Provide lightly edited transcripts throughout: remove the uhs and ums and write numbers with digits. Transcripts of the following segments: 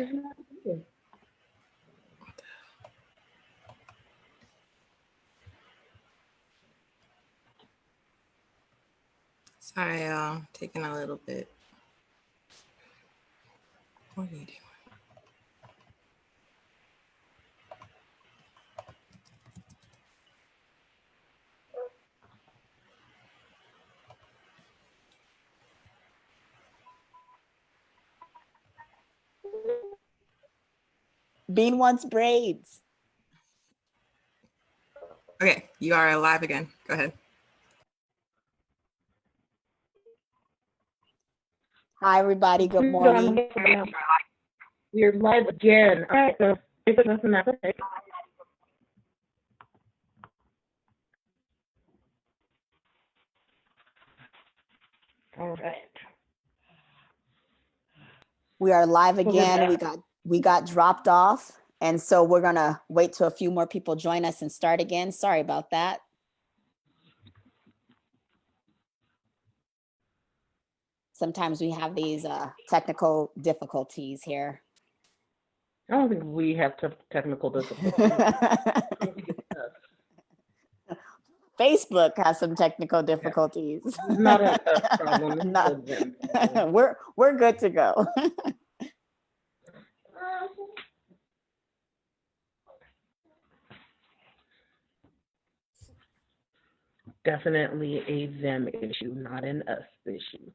right. Sorry, y'all. Taking a little bit. What are you doing? Bean wants braids. Okay, you are live again. Go ahead. Hi, everybody. Good morning. We're live again. All right, so if it's nothing, that's okay. All right. We are live again. We got dropped off, and so we're gonna wait till a few more people join us and start again. Sorry about that. Sometimes we have these technical difficulties here. I don't think we have technical difficulties. Facebook has some technical difficulties. It's not a problem. No. We're good to go. Definitely a them issue, not an us issue.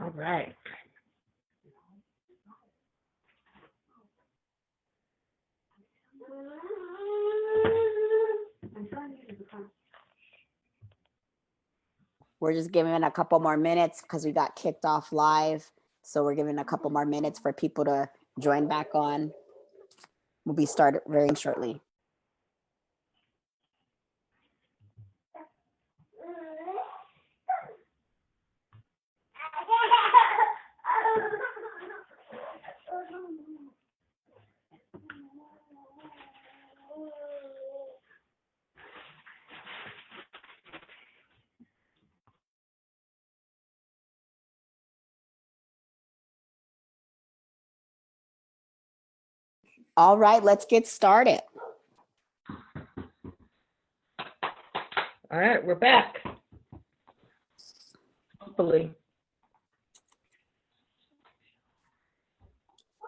All right. We're just giving a couple more minutes because we got kicked off live. So we're giving a couple more minutes for people to join back on. We'll be started very shortly. All right, let's get started. All right, we're back. Hopefully.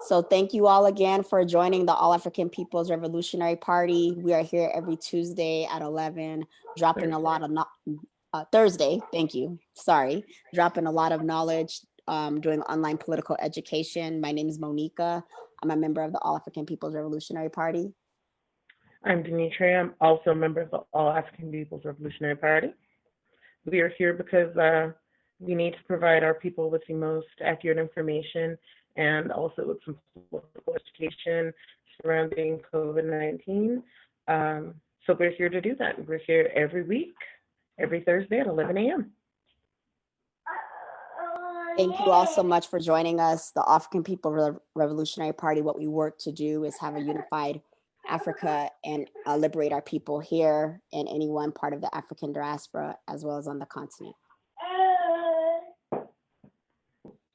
So thank you all again for joining the All African People's Revolutionary Party. We are here every Tuesday at 11, dropping a lot of Thursday, thank you, sorry, dropping a lot of knowledge, doing online political education. My name is Monica. I'm a member of the All African People's Revolutionary Party. I'm Dimitri. I'm also a member of the All African People's Revolutionary Party. We are here because we need to provide our people with the most accurate information and also with some political education surrounding COVID-19. So we're here to do that. We're here every week, every Thursday at 11 a.m. Thank you all so much for joining us. The African People Revolutionary Party, what we work to do is have a unified Africa and liberate our people here in any one part of the African diaspora, as well as on the continent.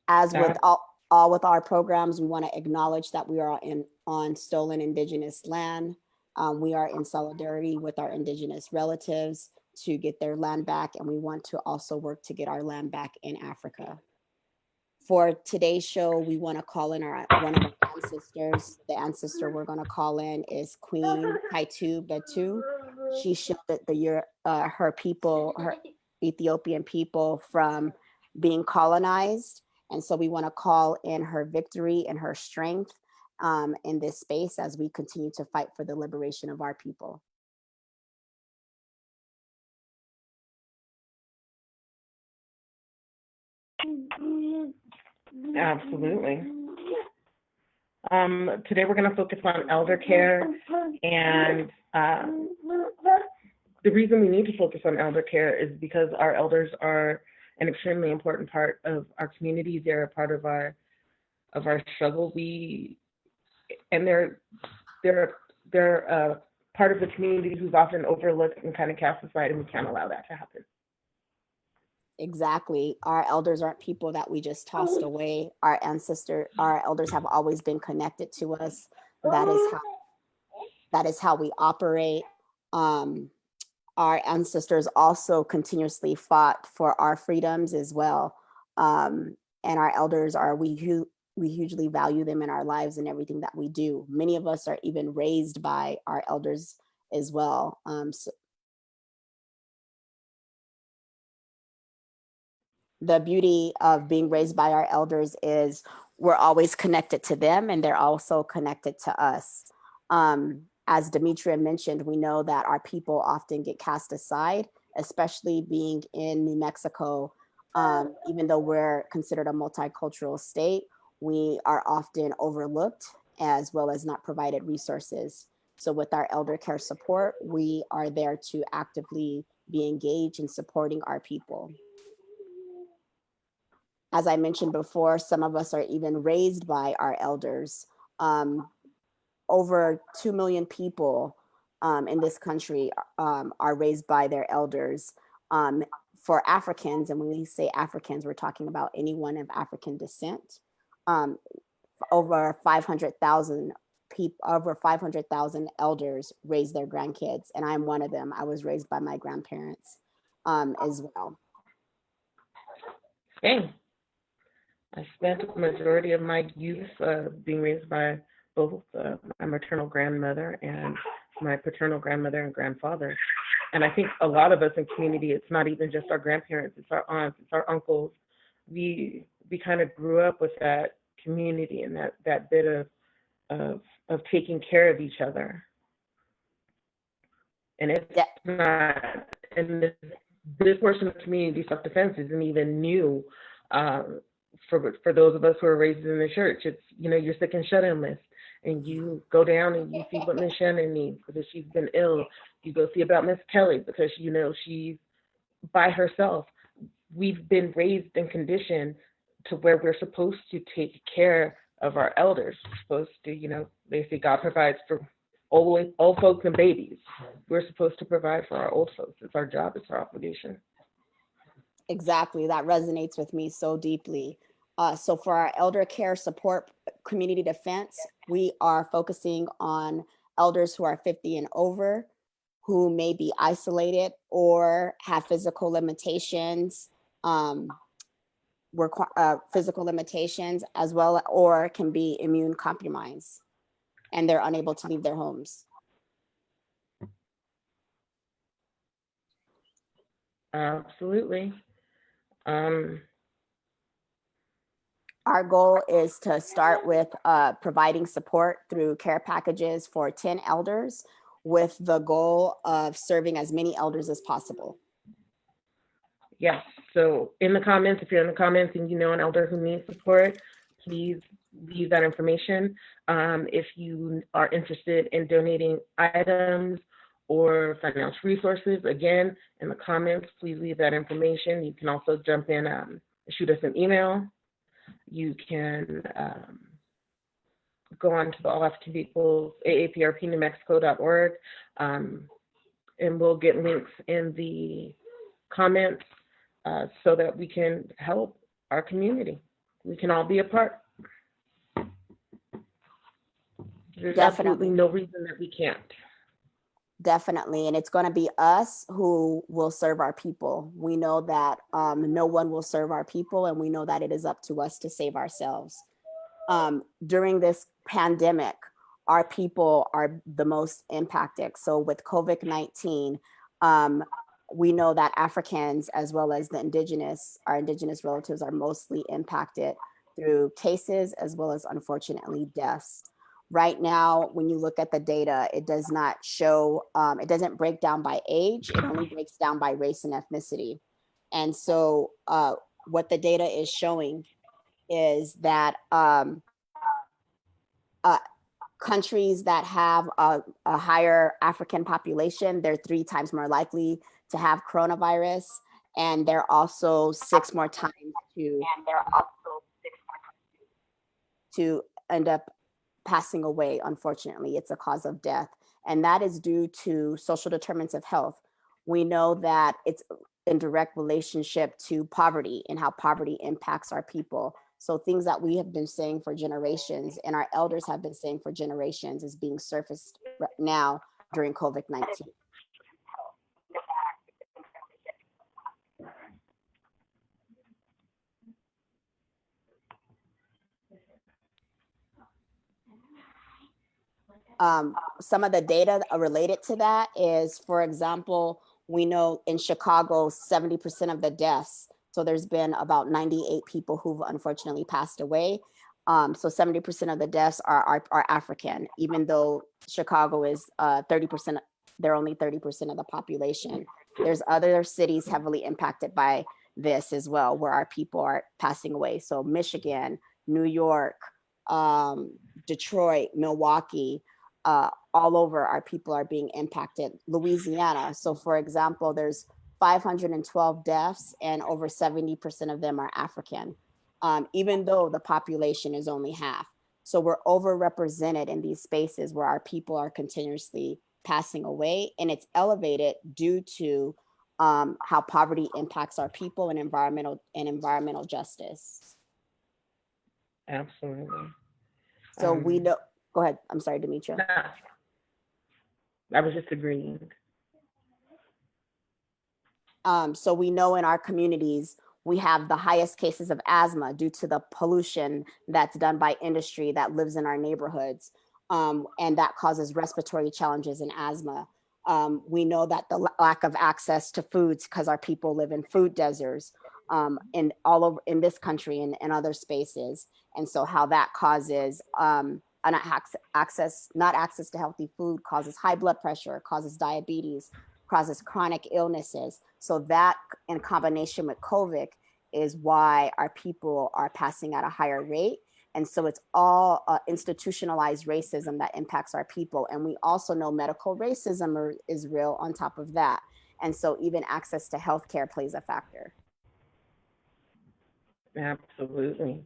As with all with our programs, we want to acknowledge that we are on stolen indigenous land. We are in solidarity with our indigenous relatives to get their land back, and we want to also work to get our land back in Africa. For today's show, we want to call in one of our ancestors. The ancestor we're going to call in is Queen Kaitu Betu. She shielded her people, her Ethiopian people, from being colonized. And so we want to call in her victory and her strength in this space as we continue to fight for the liberation of our people. Absolutely. Today we're going to focus on elder care, and the reason we need to focus on elder care is because our elders are an extremely important part of our communities. They're a part of our struggle. They're part of the community who's often overlooked and kind of cast aside, and we can't allow that to happen. Exactly. Our elders aren't people that we just tossed away. Our elders have always been connected to us. That is how we operate. Our ancestors also continuously fought for our freedoms as well. And our elders we hugely value them in our lives and everything that we do. Many of us are even raised by our elders as well. The beauty of being raised by our elders is we're always connected to them, and they're also connected to us. As Demetria mentioned, we know that our people often get cast aside, especially being in New Mexico. Even though we're considered a multicultural state, we are often overlooked as well as not provided resources. So with our elder care support, we are there to actively be engaged in supporting our people. As I mentioned before, some of us are even raised by our elders. Over 2 million people in this country are raised by their elders. For Africans, and when we say Africans, we're talking about anyone of African descent. Over 500,000 elders raise their grandkids, and I'm one of them. I was raised by my grandparents as well. Hey. I spent the majority of my youth being raised by both my maternal grandmother and my paternal grandmother and grandfather. And I think a lot of us in community, it's not even just our grandparents, it's our aunts, it's our uncles. We kind of grew up with that community and that bit of taking care of each other. And it's not, and this portion of community self-defense isn't even new. For those of us who are raised in the church, it's, you're sick and shut-in list, and you go down and you see what Miss Shannon needs because she's been ill. You go see about Miss Kelly because she's by herself. We've been raised and conditioned to where we're supposed to take care of our elders. We're supposed to, they say God provides for old folks and babies. We're supposed to provide for our old folks. It's our job. It's our obligation. Exactly. That resonates with me so deeply. So for our elder care support community defense, we are focusing on elders who are 50 and over, who may be isolated or have physical limitations, physical limitations as well, or can be immune compromised, and they're unable to leave their homes. Absolutely. Our goal is to start with providing support through care packages for 10 elders with the goal of serving as many elders as possible. Yes, so in the comments, if you're in the comments and you know an elder who needs support, please leave that information. If you are interested in donating items or financial resources, again, in the comments, please leave that information. You can also jump in, shoot us an email. You can go on to the All African Peoples, AAPRPNewMexico.org, and we'll get links in the comments so that we can help our community. We can all be a part. There's absolutely no reason that we can't. Definitely. And it's going to be us who will serve our people. We know that no one will serve our people, and we know that it is up to us to save ourselves. During this pandemic, our people are the most impacted. So with COVID-19, we know that Africans, as well as our indigenous relatives, are mostly impacted through cases as well as, unfortunately, deaths. Right now, when you look at the data, it does not show, it doesn't break down by age, it only breaks down by race and ethnicity. And so what the data is showing is that uh, countries that have a higher African population, they're 3 times more likely to have coronavirus, and they're also 6 more times to end up passing away. Unfortunately, it's a cause of death, and that is due to social determinants of health. We know that it's in direct relationship to poverty and how poverty impacts our people. So things that we have been saying for generations and our elders have been saying for generations is being surfaced now during COVID-19. Some of the data related to that is, for example, we know in Chicago, 70% of the deaths. So there's been about 98 people who've unfortunately passed away. So 70% of the deaths are African, even though Chicago is 30%, they're only 30% of the population. There's other cities heavily impacted by this as well, where our people are passing away. So Michigan, New York, Detroit, Milwaukee, all over our people are being impacted. Louisiana. So for example, there's 512 deaths and over 70% of them are African, even though the population is only half. So we're overrepresented in these spaces where our people are continuously passing away, and it's elevated due to how poverty impacts our people and environmental justice. Absolutely. So we know, go ahead. I'm sorry, Demetra. I was just agreeing. So we know in our communities, we have the highest cases of asthma due to the pollution that's done by industry that lives in our neighborhoods. And that causes respiratory challenges and asthma. We know that the lack of access to foods, because our people live in food deserts in all over in this country and other spaces. And so how that causes not access to healthy food causes high blood pressure, causes diabetes, causes chronic illnesses. So that in combination with COVID is why our people are passing at a higher rate. And so it's all institutionalized racism that impacts our people. And we also know medical racism is real on top of that. And so even access to healthcare plays a factor. Absolutely.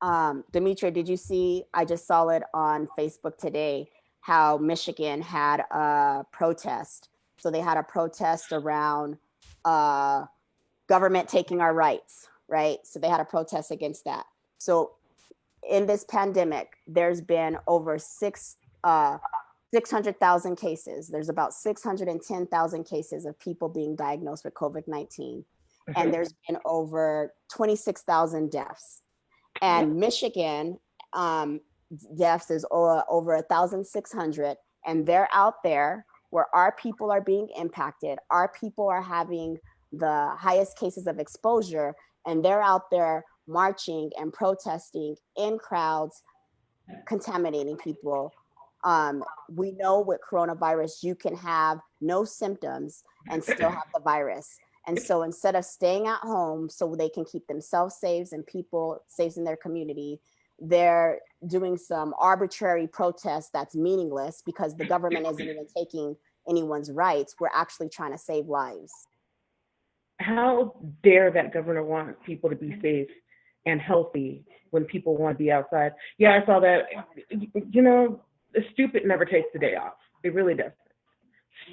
Demetra, did you see, I just saw it on Facebook today, how Michigan had a protest. So they had a protest around government taking our rights, right? So they had a protest against that. So in this pandemic, there's been over 600,000 cases. There's about 610,000 cases of people being diagnosed with COVID-19. And there's been over 26,000 deaths. And Michigan deaths is over 1,600, and they're out there where our people are being impacted. Our people are having the highest cases of exposure, and they're out there marching and protesting in crowds, contaminating people. We know with coronavirus, you can have no symptoms and still have the virus. And so instead of staying at home so they can keep themselves safe and people safe in their community, they're doing some arbitrary protest that's meaningless because the government isn't even taking anyone's rights. We're actually trying to save lives. How dare that governor want people to be safe and healthy when people want to be outside? Yeah, I saw that. You know, the stupid never takes the day off. It really doesn't.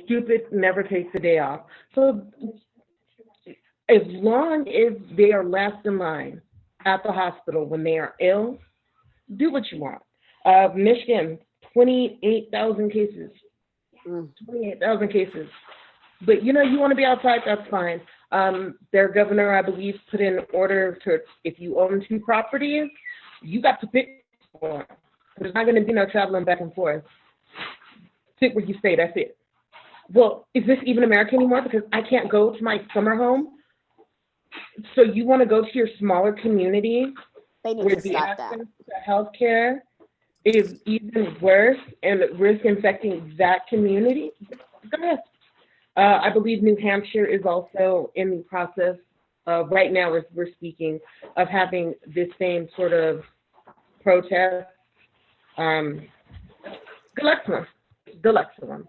Stupid never takes the day off. So as long as they are last in line at the hospital when they are ill, do what you want. Michigan, 28,000 cases. Mm. 28,000 cases. But you know, you want to be outside, that's fine. Their governor, I believe, put in order to, if you own two properties, you got to pick one. There's not going to be no traveling back and forth. Sit where you stay, that's it. Well, is this even America anymore? Because I can't go to my summer home. So you want to go to your smaller community They need where to the stop that. access to healthcare is even worse and risk infecting that community? Go ahead. I believe New Hampshire is also in the process of, right now as we're speaking, of having this same sort of protest. Deluxe one.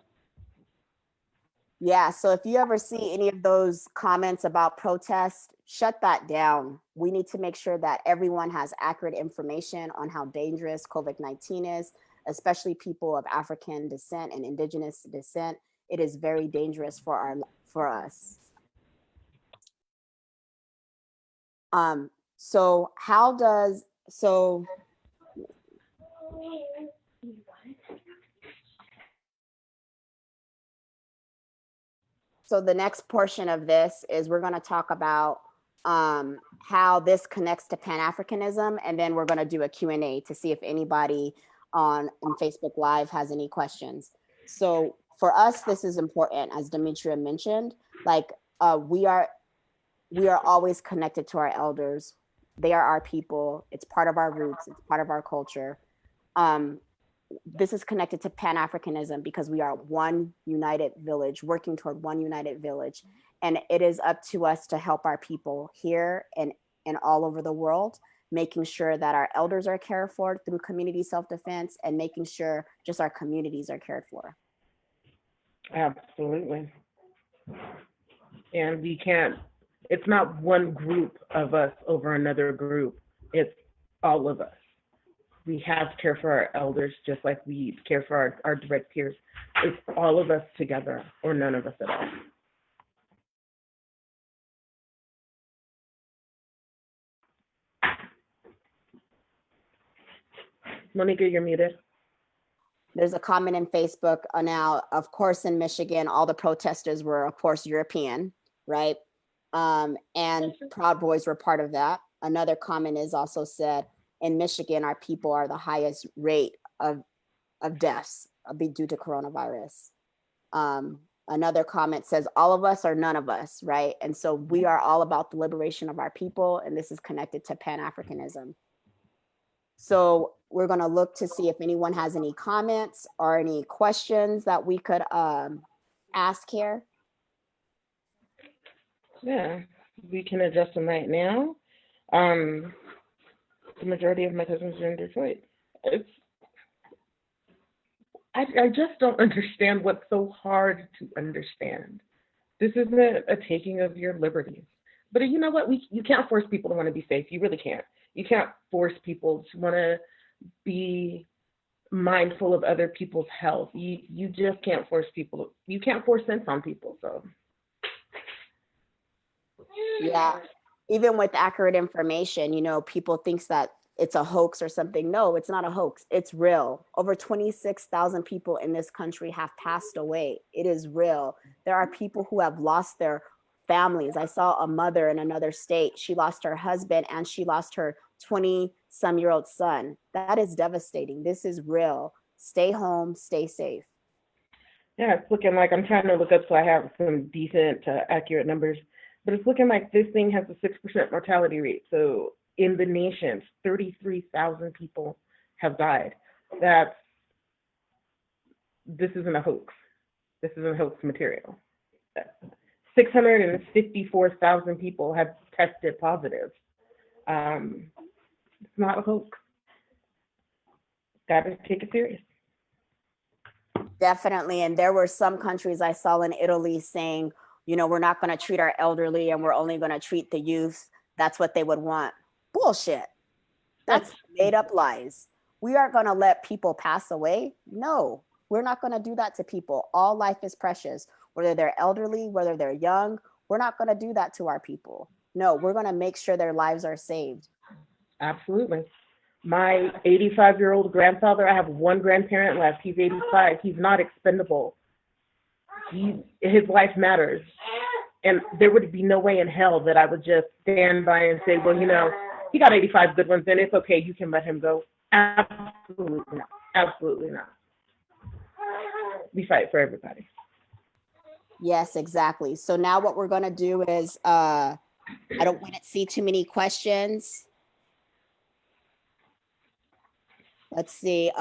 Yeah, so if you ever see any of those comments about protests, shut that down. We need to make sure that everyone has accurate information on how dangerous COVID-19 is, especially people of African descent and indigenous descent. It is very dangerous for us. So how does, so the next portion of this is we're going to talk about how this connects to Pan-Africanism, and then we're going to do a Q&A to see if anybody on Facebook Live has any questions. So for us, this is important, as Demetria mentioned. Like we are always connected to our elders. They are our people. It's part of our roots. It's part of our culture. This is connected to Pan-Africanism because we are one united village, working toward one united village. And it is up to us to help our people here and all over the world, making sure that our elders are cared for through community self-defense and making sure just our communities are cared for. Absolutely. And we can't, it's not one group of us over another group. It's all of us. We have to care for our elders just like we care for our direct peers. It's all of us together or none of us at all. Monica, you're muted. There's a comment in Facebook now, of course, in Michigan, all the protesters were, of course, European, right? And Proud Boys were part of that. Another comment is also said, in Michigan, our people are the highest rate of deaths due to coronavirus. Another comment says, all of us or none of us, right? And so we are all about the liberation of our people, and this is connected to Pan-Africanism. So we're going to look to see if anyone has any comments or any questions that we could ask here. Yeah, we can address them right now. The majority of my cousins are in Detroit. I just don't understand what's so hard to understand. This isn't a taking of your liberties. But you know what? You can't force people to want to be safe. You really can't. You can't force people to want to be mindful of other people's health. You just can't force people. You can't force sense on people. So yeah, even with accurate information, you know, people thinks that it's a hoax or something. No, it's not a hoax. It's real. Over 26,000 people in this country have passed away. It is real. There are people who have lost their families. I saw a mother in another state. She lost her husband and she lost her 20-some-year-old son. That is devastating. This is real. Stay home, stay safe. yeah, it's looking like, I'm trying to look up so I have some decent, accurate numbers, but it's looking like this thing has a 6% mortality rate. So in the nation, 33,000 people have died. This isn't a hoax. This isn't hoax material. 654,000 people have tested positive. It's not a hoax. Got to take it serious. Definitely. And there were some countries I saw in Italy saying, you know, we're not going to treat our elderly and we're only going to treat the youth. That's what they would want. Bullshit. That's made up lies. We aren't going to let people pass away. No, we're not going to do that to people. All life is precious, whether they're elderly, whether they're young. We're not going to do that to our people. No, we're going to make sure their lives are saved. Absolutely. My 85-year-old grandfather, I have one grandparent left. He's 85. He's not expendable. His life matters. And there would be no way in hell that I would just stand by and say, well, he got 85 good ones, and it's okay. You can let him go. Absolutely not. Absolutely not. We fight for everybody. Yes, exactly. So now what we're going to do is, we didn't see too many questions. Let's see.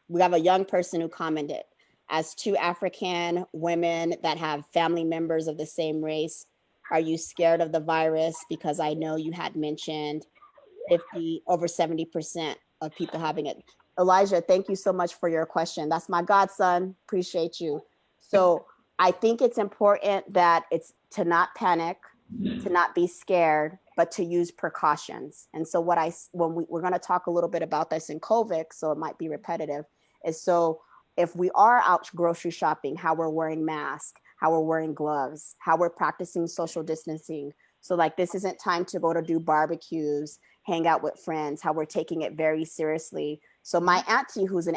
We have a young person who commented, as two African women that have family members of the same race, are you scared of the virus? Because I know you had mentioned over 70% of people having it. Elijah, thank you so much for your question. That's my godson. Appreciate you. So I think it's important that it's to not panic, to not be scared, but to use precautions. And so we're going to talk a little bit about this in COVID, so it might be repetitive, is so if we are out grocery shopping, how we're wearing masks, how we're wearing gloves, how we're practicing social distancing. So like, this isn't time to go to do barbecues, hang out with friends, how we're taking it very seriously. So my auntie, who's an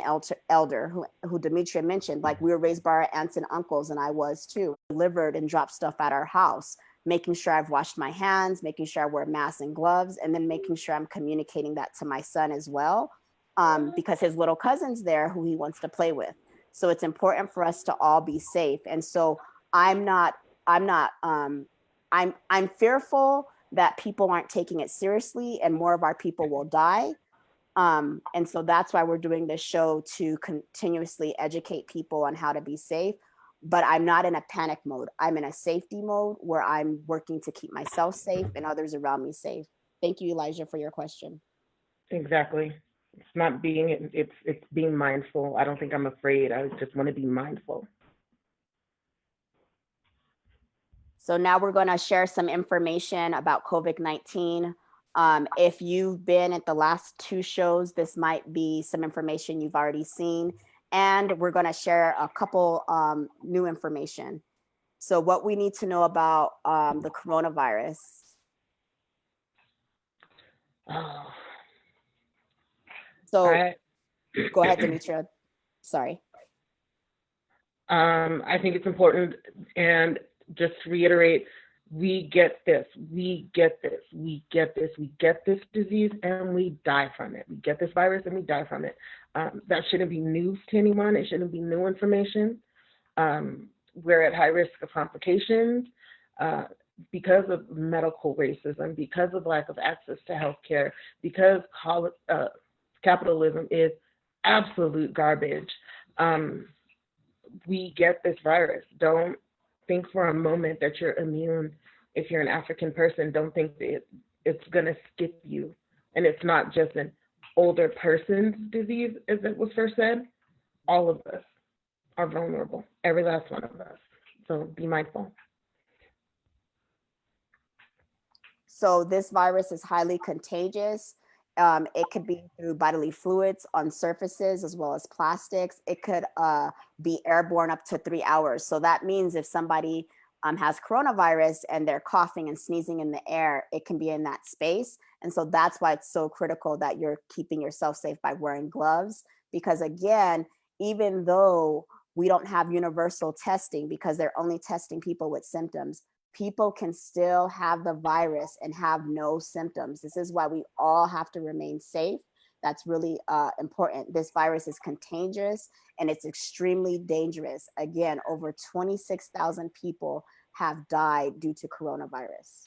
elder, who Demetria mentioned, like, we were raised by our aunts and uncles, and I was too, delivered and dropped stuff at our house, making sure I've washed my hands, making sure I wear masks and gloves, and then making sure I'm communicating that to my son as well, because his little cousin's there who he wants to play with. So it's important for us to all be safe. And so I'm fearful that people aren't taking it seriously, and more of our people will die. And so that's why we're doing this show, to continuously educate people on how to be safe. But I'm not in a panic mode. I'm in a safety mode where I'm working to keep myself safe and others around me safe. Thank you, Elijah, for your question. Exactly. It's not being, it's being mindful. I don't think I'm afraid. I just want to be mindful. So now we're going to share some information about COVID-19. If you've been at the last two shows, this might be some information you've already seen. And we're going to share a couple new information. So what we need to know about the coronavirus. Oh. So go ahead, Demetria. Sorry. I think it's important, and just to reiterate, we get this, we get this, we get this, we get this disease, and we die from it. We get this virus and we die from it. That shouldn't be news to anyone. It shouldn't be new information. We're at high risk of complications because of medical racism, because of lack of access to healthcare, because capitalism is absolute garbage. We get this virus. Don't think for a moment that you're immune. If you're an African person, don't think that it's going to skip you. And it's not just an older person's disease, as it was first said. All of us are vulnerable, every last one of us. So be mindful. So this virus is highly contagious. It could be through bodily fluids on surfaces as well as plastics. It could be airborne up to 3 hours. So that means if somebody has coronavirus and they're coughing and sneezing in the air, it can be in that space. And so that's why it's so critical that you're keeping yourself safe by wearing gloves. Because again, even though we don't have universal testing, because they're only testing people with symptoms, people can still have the virus and have no symptoms. This is why we all have to remain safe. That's really important. This virus is contagious and it's extremely dangerous. Again, over 26,000 people have died due to coronavirus.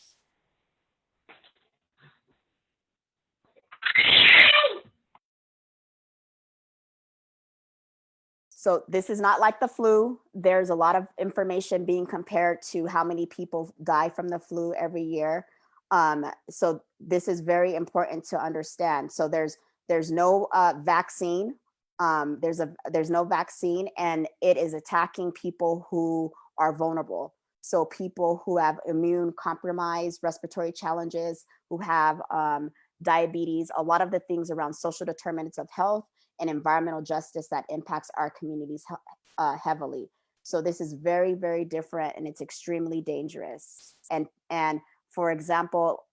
So this is not like the flu. There's a lot of information being compared to how many people die from the flu every year. So this is very important to understand. So there's no vaccine. There's no vaccine, and it is attacking people who are vulnerable. So people who have immune compromised, respiratory challenges, who have diabetes, a lot of the things around social determinants of health and environmental justice that impacts our communities heavily. So this is very, very different, and it's extremely dangerous. And for example,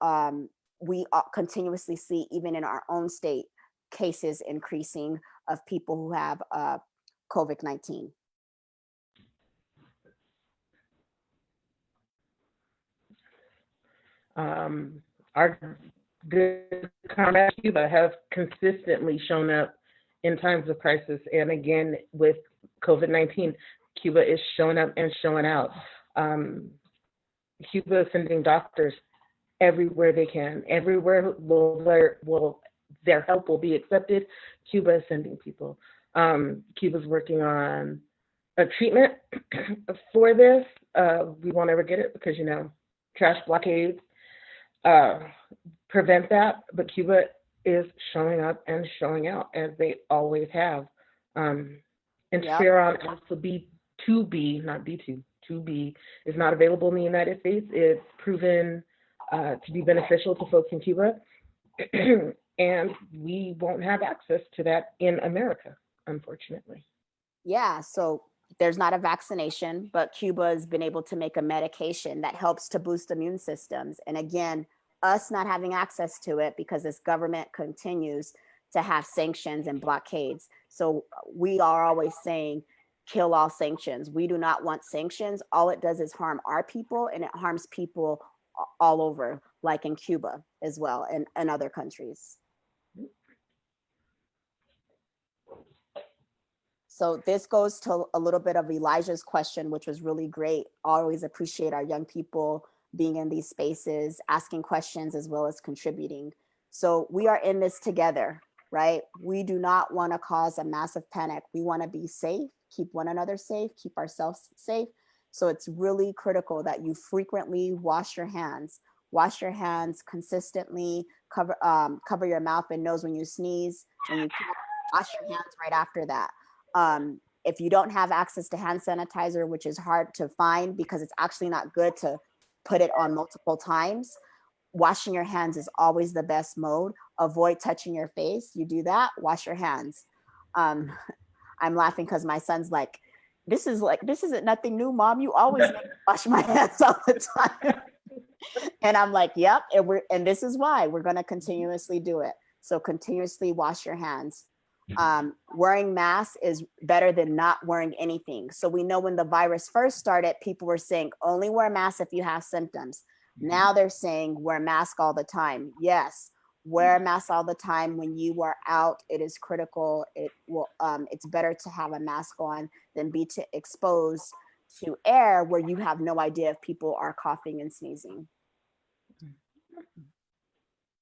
we continuously see, even in our own state, cases increasing of people who have COVID-19. Our good comrades Cuba have consistently shown up in times of crisis. And again, with COVID-19, Cuba is showing up and showing out. Cuba is sending doctors everywhere they can. Everywhere their help will be accepted. Cuba is sending people. Cuba's working on a treatment for this. We won't ever get it because, trash blockades prevent that, but Cuba is showing up and showing out as they always have. Interferon alpha B2B, not B2, 2B is not available in the United States. It's proven to be beneficial to folks in Cuba, and we won't have access to that in America, unfortunately. Yeah, so there's not a vaccination, but Cuba has been able to make a medication that helps to boost immune systems. And again, us not having access to it because this government continues to have sanctions and blockades. So we are always saying, kill all sanctions. We do not want sanctions. All it does is harm our people, and it harms people all over, like in Cuba as well, and other countries. So this goes to a little bit of Elijah's question, which was really great. Always appreciate our young people being in these spaces, asking questions as well as contributing. So we are in this together, right? We do not want to cause a massive panic. We want to be safe, keep one another safe, keep ourselves safe. So it's really critical that you frequently wash your hands consistently, cover your mouth and nose when you sneeze, when you wash your hands right after that. If you don't have access to hand sanitizer, which is hard to find because it's actually not good to put it on multiple times, washing your hands is always the best mode. Avoid touching your face. You do that, wash your hands. I'm laughing because my son's like, this isn't nothing new, Mom. You always make me wash my hands all the time. And I'm like, yep. And this is why we're going to continuously do it. So continuously wash your hands. Wearing masks is better than not wearing anything. So we know when the virus first started, people were saying only wear a mask if you have symptoms. Now they're saying wear a mask all the time. Yes, wear a mask all the time. When you are out, it is critical. It's better to have a mask on than be exposed to air where you have no idea if people are coughing and sneezing.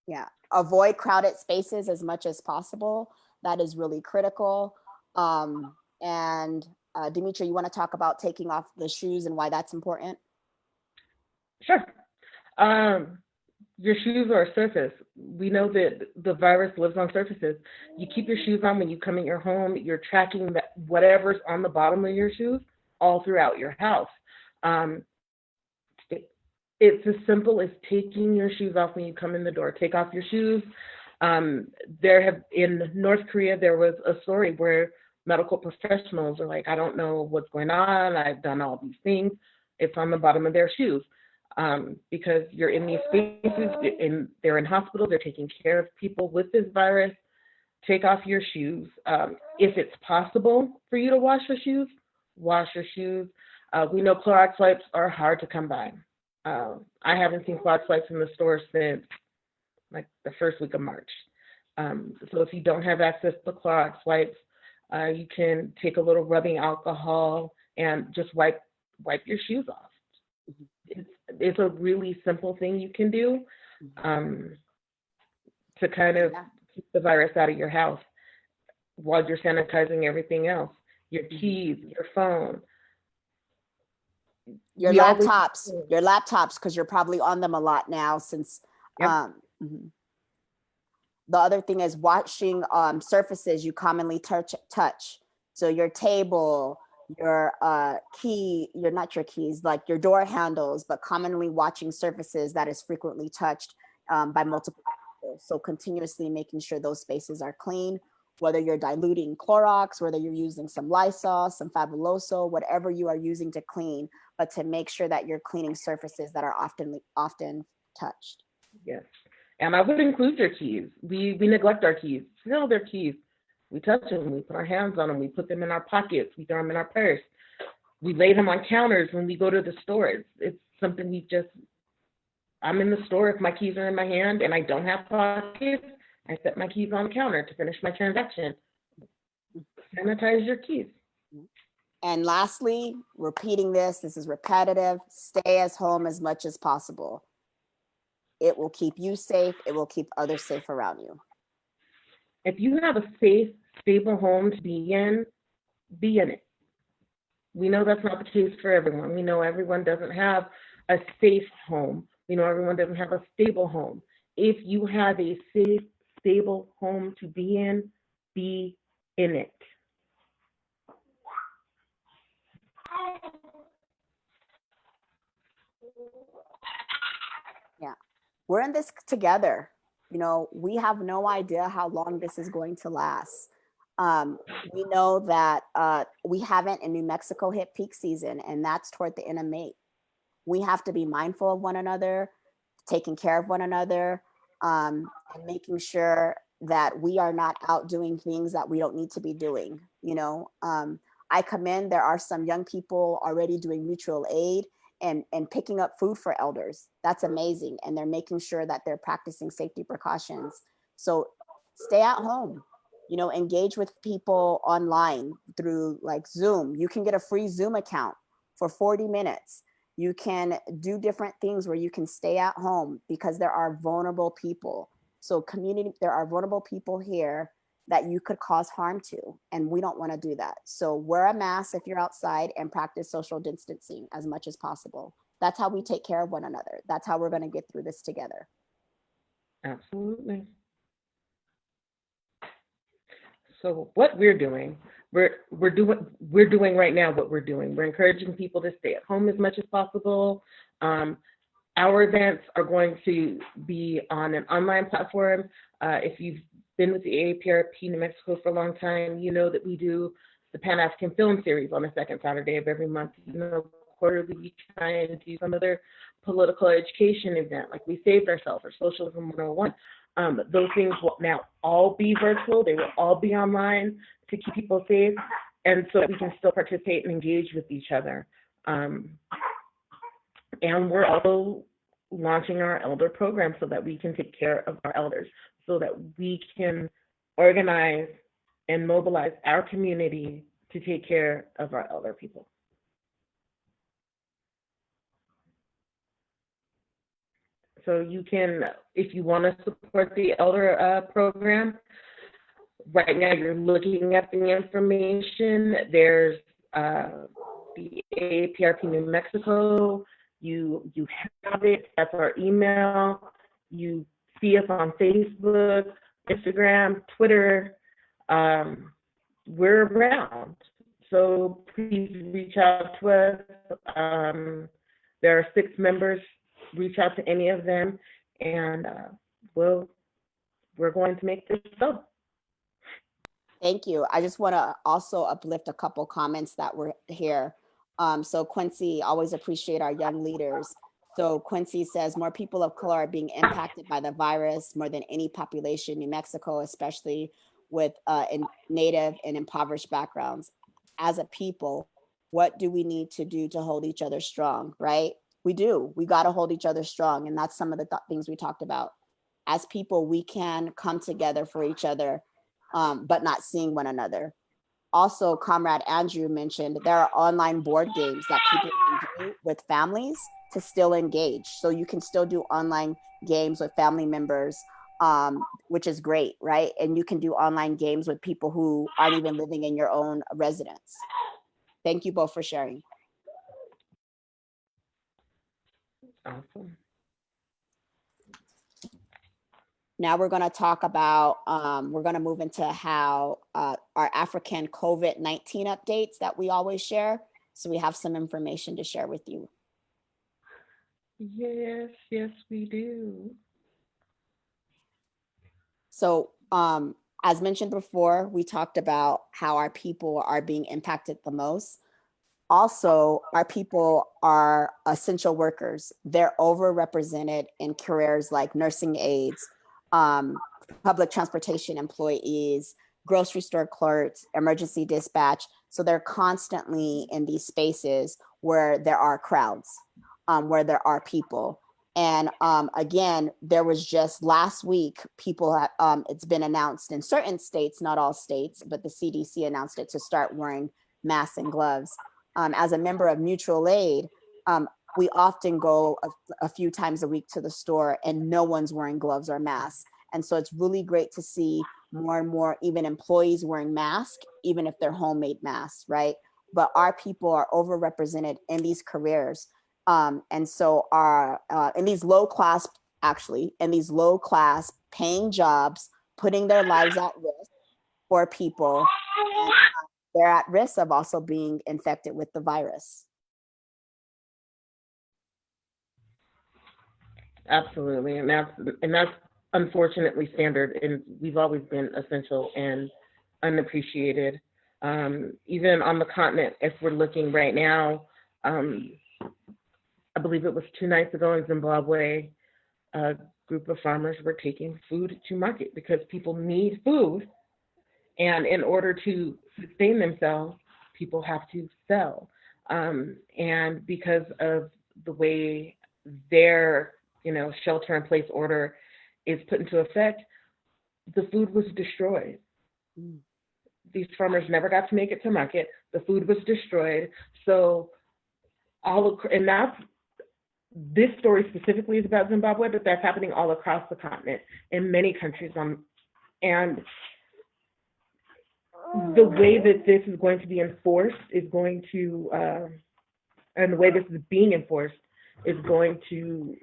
Yeah, avoid crowded spaces as much as possible. That is really critical. And Demetria, you want to talk about taking off the shoes and why that's important? Sure. Your shoes are a surface. We know that the virus lives on surfaces. You keep your shoes on when you come in your home. You're tracking that whatever's on the bottom of your shoes all throughout your house. It's as simple as taking your shoes off when you come in the door. Take off your shoes. In North Korea, there was a story where medical professionals are like, I don't know what's going on. I've done all these things. It's on the bottom of their shoes. Because you're in these spaces, they're in hospitals, they're taking care of people with this virus. Take off your shoes. If it's possible for you to wash your shoes, wash your shoes. We know Clorox wipes are hard to come by. I haven't seen Clorox wipes in the store since like the first week of March. So if you don't have access to Clorox wipes, you can take a little rubbing alcohol and just wipe your shoes off. It's a really simple thing you can do to kind of keep the virus out of your house while you're sanitizing everything else. Your keys, your phone. Your laptops, because you're probably on them a lot now since. Yep. The other thing is washing surfaces you commonly touch. So your table, your not your keys, like your door handles, but commonly watching surfaces that is frequently touched by multiple people. So continuously making sure those spaces are clean, whether you're diluting Clorox, whether you're using some Lysol, some Fabuloso, whatever you are using to clean, but to make sure that you're cleaning surfaces that are often touched. Yes. And I would include your keys. We neglect our keys. Still, their keys. We touch them. We put our hands on them. We put them in our pockets. We throw them in our purse. We lay them on counters when we go to the store. It's something we just. I'm in the store. If my keys are in my hand and I don't have pockets, I set my keys on the counter to finish my transaction. Sanitize your keys. And lastly, repeating this is repetitive, stay at home as much as possible. It will keep you safe. It will keep others safe around you. If you have a safe, stable home to be in it. We know that's not the case for everyone. We know everyone doesn't have a safe home. We know everyone doesn't have a stable home. If you have a safe, stable home to be in it. Yeah, we're in this together. You know, we have no idea how long this is going to last. We know that we haven't in New Mexico hit peak season, and that's toward the end of May. We have to be mindful of one another, taking care of one another, and making sure that we are not out doing things that we don't need to be doing. You know, I commend there are some young people already doing mutual aid and picking up food for elders. That's amazing. And they're making sure that they're practicing safety precautions. So stay at home, you know, engage with people online through like Zoom. You can get a free Zoom account for 40 minutes. You can do different things where you can stay at home because there are vulnerable people. So there are vulnerable people here that you could cause harm to, and we don't want to do that. So wear a mask if you're outside and practice social distancing as much as possible. That's how we take care of one another. That's how we're going to get through this together. Absolutely. So what we're doing right now what we're doing. We're encouraging people to stay at home as much as possible. Our events are going to be on an online platform. If you've been with the AAPRP New Mexico for a long time, you know that we do the Pan-African Film Series on the second Saturday of every month. You know, quarterly we try and do some other political education event, like We Saved Ourselves or Socialism 101. Those things will now all be virtual. They will all be online to keep people safe, and so we can still participate and engage with each other. And we're also launching our elder program so that we can take care of our elders, so that we can organize and mobilize our community to take care of our elder people. So you can, if you want to support the elder program, right now you're looking at the information. There's the AAPRP New Mexico. You have it. That's our email. You see us on Facebook, Instagram, Twitter. We're around. So please reach out to us. There are 6 members. Reach out to any of them, and we're going to make this go. Thank you. I just want to also uplift a couple comments that were here. So Quincy, always appreciate our young leaders. So Quincy says more people of color are being impacted by the virus more than any population in New Mexico, especially with in Native and impoverished backgrounds. As a people, what do we need to do to hold each other strong, right? We got to hold each other strong. And that's some of the things we talked about. As people, we can come together for each other, but not seeing one another. Also, Comrade Andrew mentioned there are online board games that people can do with families to still engage. So you can still do online games with family members, which is great, right? And you can do online games with people who aren't even living in your own residence. Thank you both for sharing. Awesome. Now we're going to talk about, we're going to move into how our African COVID-19 updates that we always share. So we have some information to share with you. Yes, we do. So as mentioned before, we talked about how our people are being impacted the most. Also, our people are essential workers. They're overrepresented in careers like nursing aides, public transportation employees, grocery store clerks, emergency dispatch. So they're constantly in these spaces where there are crowds, where there are people. And again, there was just last week, it's been announced in certain states, not all states, but the CDC announced it to start wearing masks and gloves. As a member of mutual aid, we often go a few times a week to the store and no one's wearing gloves or masks. And so it's really great to see more and more even employees wearing masks, even if they're homemade masks, right? But our people are overrepresented in these careers. And so in these low class paying jobs, putting their lives at risk for people, and they're at risk of also being infected with the virus. Absolutely, and that's unfortunately standard, and we've always been essential and unappreciated. Even on the continent, if we're looking right now, I believe it was 2 nights ago in Zimbabwe, a group of farmers were taking food to market because people need food, and in order to sustain themselves, people have to sell. And because of the way their shelter-in-place order is put into effect, the food was destroyed. These farmers never got to make it to market. The food was destroyed. So this story specifically is about Zimbabwe, but that's happening all across the continent in many countries. And the way that this is going to be enforced and the way this is being enforced is going to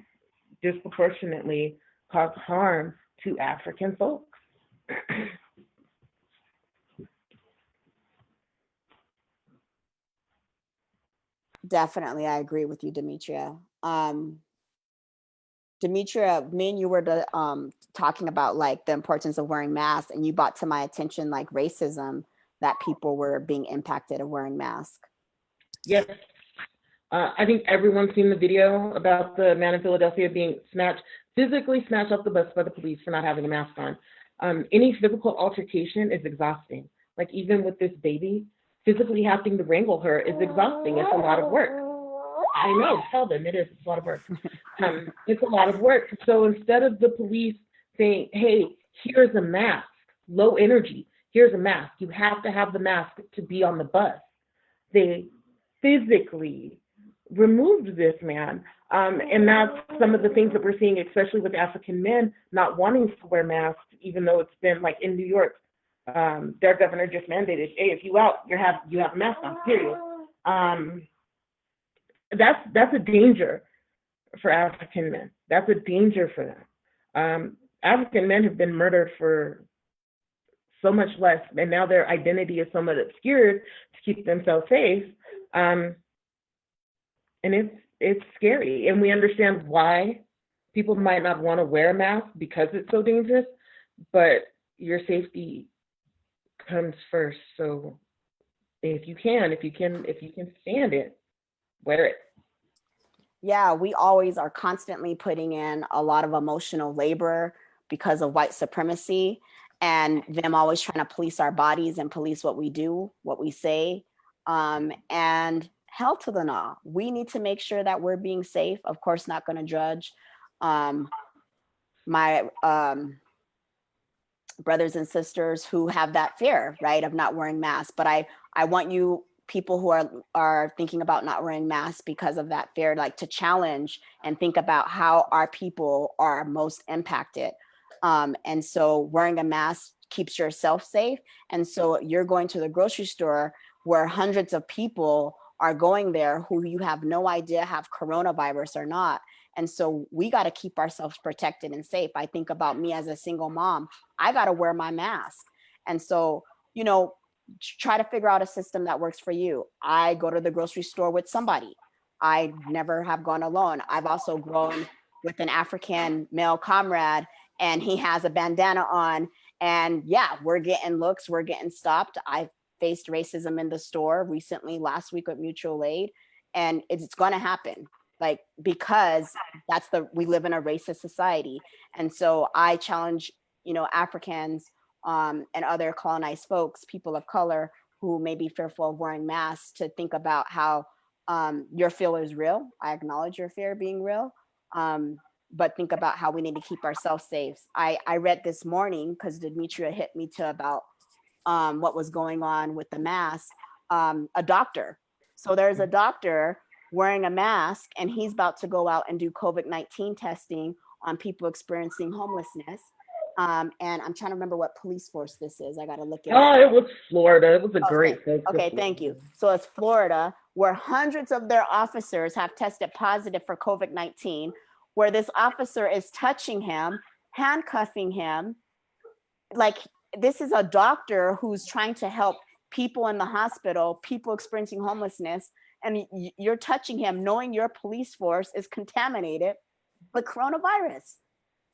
disproportionately cause harm to African folks. Definitely, I agree with you, Demetria. Demetria, me and you were talking about like the importance of wearing masks, and you brought to my attention like racism, that people were being impacted of wearing masks. Yes. I think everyone's seen the video about the man in Philadelphia being physically snatched off the bus by the police for not having a mask on. Any physical altercation is exhausting. Like even with this baby, physically having to wrangle her is exhausting. It's a lot of work. I know, tell them it is. It's a lot of work. It's a lot of work. So instead of the police saying, hey, here's a mask, low energy, here's a mask, you have to have the mask to be on the bus, they physically removed this man. And that's some of the things that we're seeing, especially with African men not wanting to wear masks, even though it's been like in New York, their governor just mandated, hey, if you out, you have a mask on, period. That's a danger for African men. That's a danger for them. African men have been murdered for so much less, and now their identity is somewhat obscured to keep themselves safe. And it's scary, and we understand why people might not want to wear a mask because it's so dangerous, but your safety comes first. So if you can stand it, wear it. Yeah, we always are constantly putting in a lot of emotional labor because of white supremacy and them always trying to police our bodies and police what we do, what we say. And hell to the nah. We need to make sure that we're being safe. Of course, not going to judge my brothers and sisters who have that fear, right, of not wearing masks. But I want you people who are thinking about not wearing masks because of that fear, like to challenge and think about how our people are most impacted. And so wearing a mask keeps yourself safe. And so you're going to the grocery store where hundreds of people are going there who you have no idea have coronavirus or not. And so we got to keep ourselves protected and safe. I think about me as a single mom, I got to wear my mask. And so, try to figure out a system that works for you. I go to the grocery store with somebody. I never have gone alone. I've also grown with an African male comrade, and he has a bandana on. And yeah, we're getting looks, we're getting stopped. I faced racism in the store recently, last week with mutual aid, and it's going to happen, like, because we live in a racist society. And so I challenge, Africans and other colonized folks, people of color who may be fearful of wearing masks, to think about how your fear is real. I acknowledge your fear being real. But think about how we need to keep ourselves safe. I read this morning, because Demetria hit me to about what was going on with the mask, a doctor. So there's a doctor wearing a mask, and he's about to go out and do COVID-19 testing on people experiencing homelessness. And I'm trying to remember what police force this is. I got to look it up. Oh, it was Florida. It was a great focus. Okay, thank you. So it's Florida, where hundreds of their officers have tested positive for COVID-19, where this officer is touching him, handcuffing him. Like, this is a doctor who's trying to help people in the hospital, people experiencing homelessness, and you're touching him knowing your police force is contaminated with coronavirus.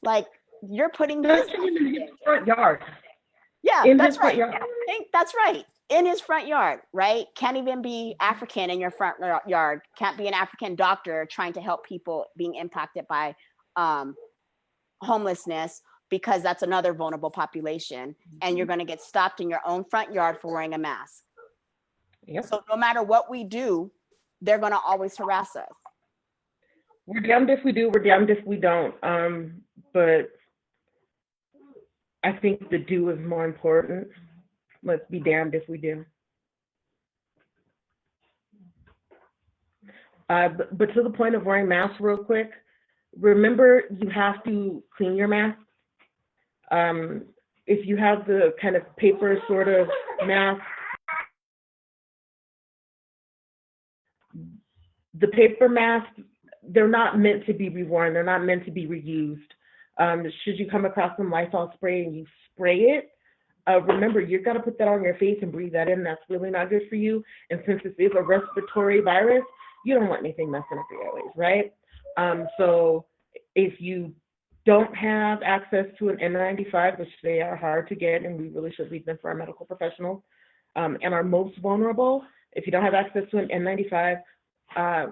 Like, you're putting his in his front yard. Yeah, in that's his front right. yard. That's right. In his front yard, right? Can't even be African in your front yard. Can't be an African doctor trying to help people being impacted by homelessness, because that's another vulnerable population. And you're going to get stopped in your own front yard for wearing a mask. Yep. So no matter what we do, they're going to always harass us. We're damned if we do, we're damned if we don't. But I think the do is more important. Let's be damned if we do. But to the point of wearing masks real quick, remember you have to clean your mask. If you have the kind of paper sort of mask, the paper masks, they're not meant to be reworn. They're not meant to be reused. Should you come across some Lysol spray and you spray it, remember, you've got to put that on your face and breathe that in. That's really not good for you. And since this is a respiratory virus, you don't want anything messing up your airways, right? So if you don't have access to an N95, which they are hard to get, and we really should leave them for our medical professionals, and are most vulnerable, if you don't have access to an N95, I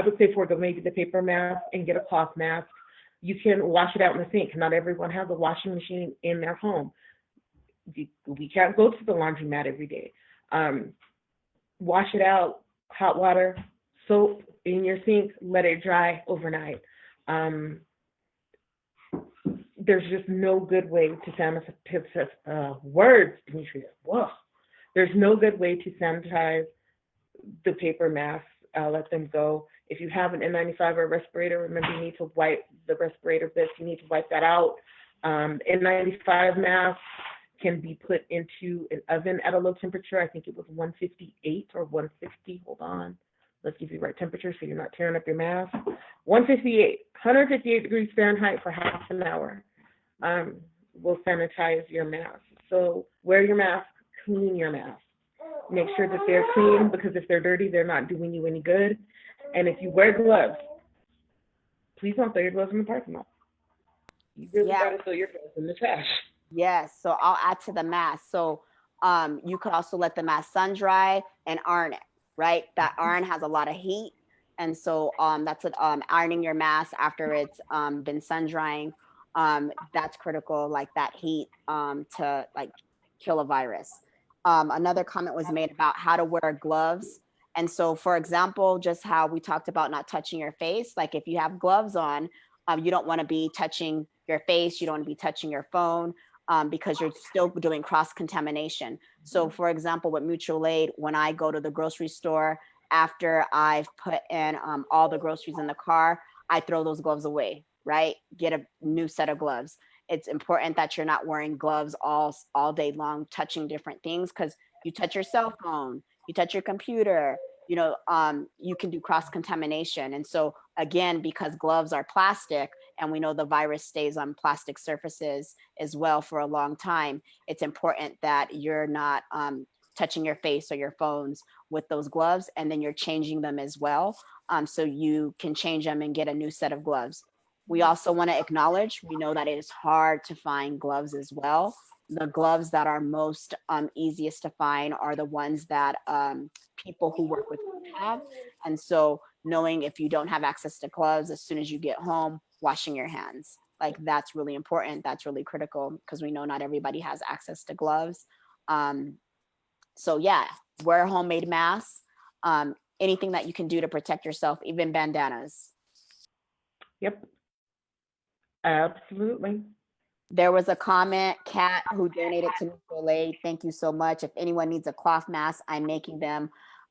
would say forego maybe the paper mask and get a cloth mask. You can wash it out in the sink. Not everyone has a washing machine in their home. We can't go to the laundromat every day. Wash it out, hot water, soap in your sink, let it dry overnight. There's just no good way to sanitize, words, Demetria, whoa. There's no good way to sanitize the paper masks. Let them go. If you have an N95 or a respirator, remember you need to wipe the respirator bits. You need to wipe that out. N95 masks can be put into an oven at a low temperature. I think it was 158 or 160. Hold on. Let's give you the right temperature so you're not tearing up your mask. 158 degrees Fahrenheit for half an hour will sanitize your mask. So wear your mask, clean your mask. Make sure that they're clean, because if they're dirty, they're not doing you any good. And if you wear gloves, please don't throw your gloves in the parking lot. You really got to throw your gloves in the trash. Yes, so I'll add to the mask. So you could also let the mask sun dry and iron it, right? That iron has a lot of heat. And so that's what ironing your mask after it's been sun drying. That's critical, like that heat to like kill a virus. Another comment was made about how to wear gloves. And so, for example, just how we talked about not touching your face, like if you have gloves on, you don't want to be touching your face, you don't want to be touching your phone, because you're still doing cross-contamination. So for example, with mutual aid, when I go to the grocery store, after I've put in all the groceries in the car, I throw those gloves away, right? Get a new set of gloves. It's important that you're not wearing gloves all day long, touching different things, because you touch your cell phone, you touch your computer, you can do cross-contamination. And so again, because gloves are plastic, and we know the virus stays on plastic surfaces as well for a long time, it's important that you're not touching your face or your phones with those gloves, and then you're changing them as well, so you can change them and get a new set of gloves. We also want to acknowledge, we know that it is hard to find gloves as well. the gloves that are most easiest to find are the ones that people who work with have. And so knowing if you don't have access to gloves, as soon as you get home, washing your hands. Like that's really important. That's really critical because we know not everybody has access to gloves. So yeah, wear homemade masks. Anything that you can do to protect yourself, even bandanas. Yep. Absolutely. There was a comment, Kat, who donated to Mutual Aid. Thank you so much. If anyone needs a cloth mask, I'm making them.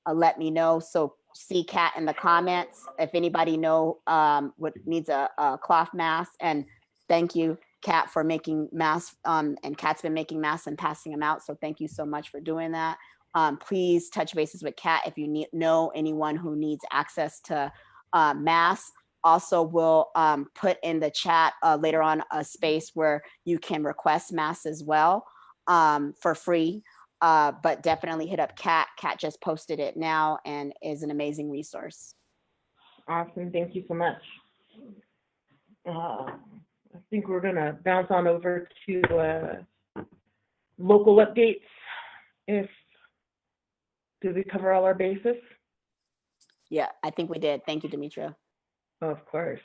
Let me know. So see Kat in the comments. If anybody know what needs a cloth mask, and thank you, Kat, for making masks. And Kat's been making masks and passing them out. So thank you so much for doing that. Please touch bases with Kat if you know anyone who needs access to masks. Also, we'll put in the chat later on a space where you can request masks as well for free. But definitely hit up Kat. Kat just posted it now and is an amazing resource. Awesome. Thank you so much. I think we're going to bounce on over to local updates. Did we cover all our bases? Yeah, I think we did. Thank you, Demetria. Of course.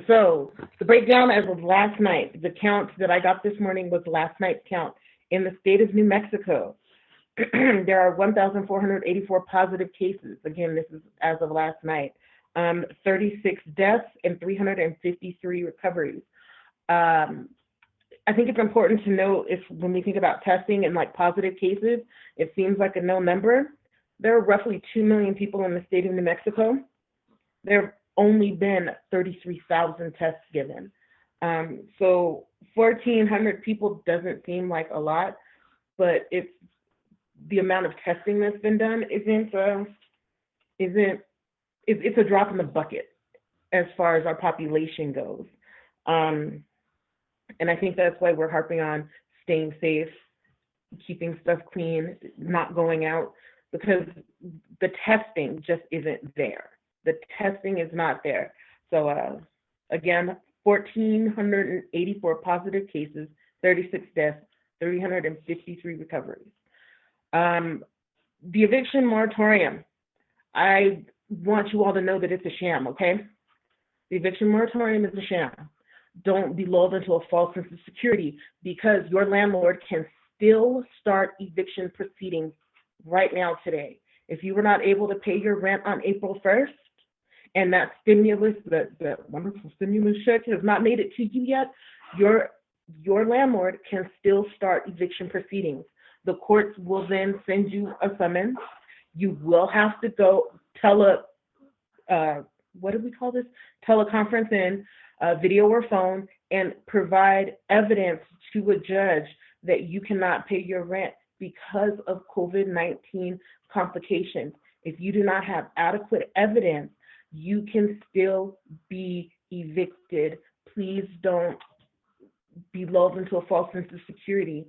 So the breakdown as of last night, the count that I got this morning was last night's count. In the state of New Mexico, there are 1,484 positive cases. Again, this is as of last night. 36 deaths and 353 recoveries. I think it's important to note when we think about testing and like positive cases, it seems like a no number. There are roughly 2 million people in the state of New Mexico. There have only been 33,000 tests given. So 1,400 people doesn't seem like a lot, but it's the amount of testing that's been done it's a drop in the bucket as far as our population goes. And I think that's why we're harping on staying safe, keeping stuff clean, not going out, because the testing just isn't there. The testing is not there. So again, 1,484 positive cases, 36 deaths, 353 recoveries. The eviction moratorium, I want you all to know that it's a sham, okay? The eviction moratorium is a sham. Don't be lulled into a false sense of security, because your landlord can still start eviction proceedings right now today. If you were not able to pay your rent on April 1st, and that stimulus, that wonderful stimulus check has not made it to you yet, your landlord can still start eviction proceedings. The courts will then send you a summons. You will have to go what do we call this? Teleconference in, video or phone, and provide evidence to a judge that you cannot pay your rent because of COVID-19 complications. If you do not have adequate evidence, you can still be evicted. Please don't be lulled into a false sense of security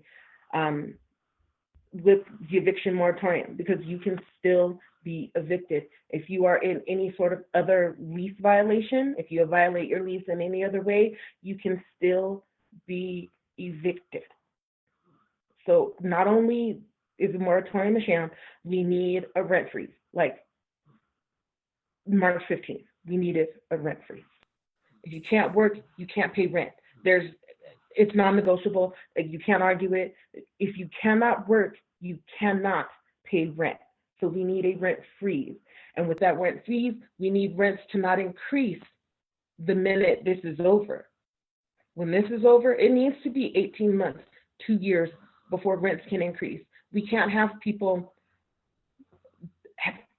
with the eviction moratorium, because you can still be evicted. If you are in any sort of other lease violation, if you violate your lease in any other way, you can still be evicted. So not only is the moratorium a sham, we need a rent freeze. Like March 15th, we needed a rent freeze. If you can't work, you can't pay rent. It's non-negotiable. You can't argue it. If you cannot work, you cannot pay rent. So we need a rent freeze. And with that rent freeze, we need rents to not increase the minute this is over. When this is over, it needs to be 18 months, 2 years before rents can increase. We can't have people